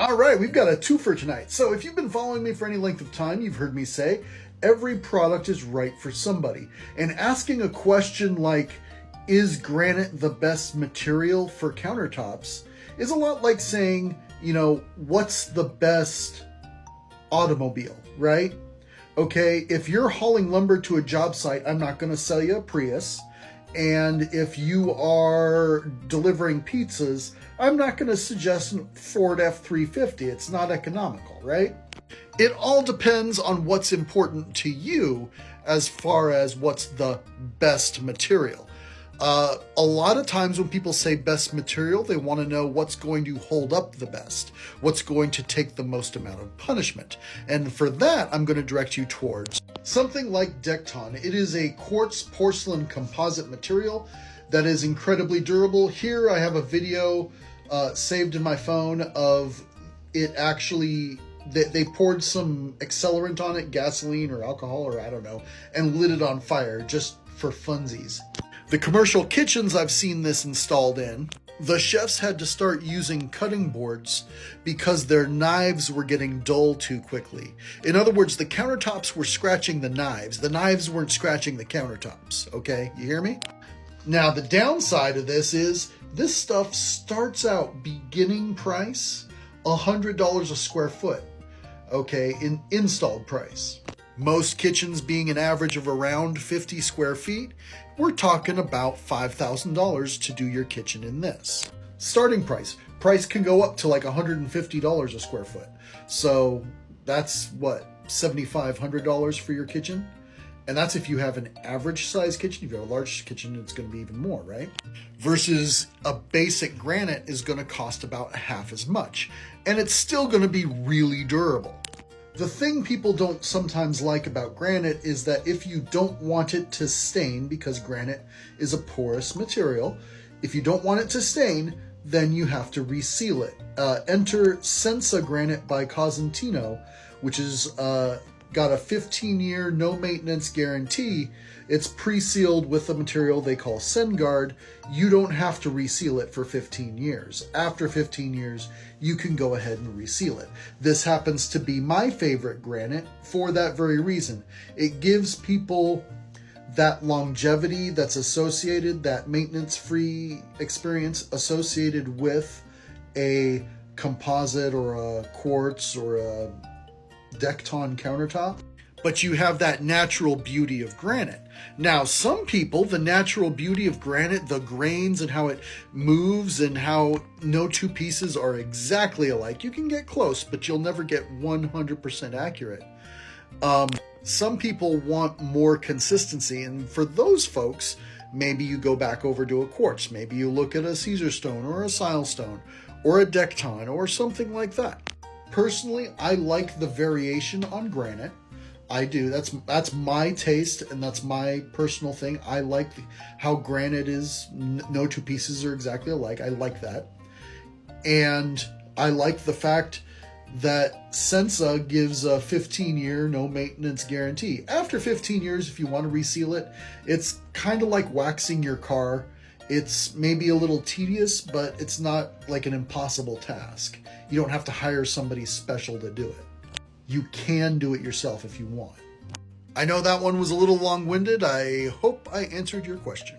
All right, we've got a twofer tonight. So if you've been following me for any length of time, you've heard me say every product is right for somebody. And asking a question like, is granite the best material for countertops, is a lot like saying, what's the best automobile, right? Okay, if you're hauling lumber to a job site, I'm not going to sell you a Prius. And if you are delivering pizzas, I'm not going to suggest a Ford F-350. It's not economical, right? It all depends on what's important to you as far as what's the best material. A lot of times when people say best material, they want to know what's going to hold up the best, what's going to take the most amount of punishment. And for that, I'm going to direct you towards something like Dekton. It is a quartz porcelain composite material that is incredibly durable. Here I have a video saved in my phone of it actually, they poured some accelerant on it, gasoline or alcohol or I don't know, and lit it on fire just for funsies. The commercial kitchens I've seen this installed in, the chefs had to start using cutting boards because their knives were getting dull too quickly. In other words, the countertops were scratching the knives weren't scratching the countertops, okay? You hear me? Now, the downside of this is this stuff starts out beginning price $100 a square foot, okay, in installed price. Most kitchens being an average of around 50 square feet, we're talking about $5,000 to do your kitchen in this. Starting price can go up to like $150 a square foot. So that's what, $7,500 for your kitchen? And that's if you have an average size kitchen. If you have a large kitchen, it's going to be even more, right? Versus a basic granite is going to cost about half as much. And it's still going to be really durable. The thing people don't sometimes like about granite is that if you don't want it to stain, because granite is a porous material, if you don't want it to stain, then you have to reseal it. Enter Senza Granite by Cosentino, which is got a 15-year no-maintenance guarantee. It's pre-sealed with a material they call SenGuard. You don't have to reseal it for 15 years. After 15 years, you can go ahead and reseal it. This happens to be my favorite granite for that very reason. It gives people that longevity that's associated, that maintenance-free experience associated with a composite or a quartz or a Dekton countertop, but you have that natural beauty of granite. Now, some people, the natural beauty of granite, the grains and how it moves and how no two pieces are exactly alike. You can get close, but you'll never get 100% accurate. Some people want more consistency, and for those folks, maybe you go back over to a quartz. Maybe you look at a Caesar stone or a silestone or a Dekton or something like that. Personally, I like the variation on granite. I do. That's my taste, and that's my personal thing. I like how granite is, no two pieces are exactly alike. I like that. And I like the fact that Senza gives a 15-year no-maintenance guarantee. After 15 years, if you want to reseal it, it's kind of like waxing your car. It's maybe a little tedious, but it's not like an impossible task. You don't have to hire somebody special to do it. You can do it yourself if you want. I know that one was a little long-winded. I hope I answered your question.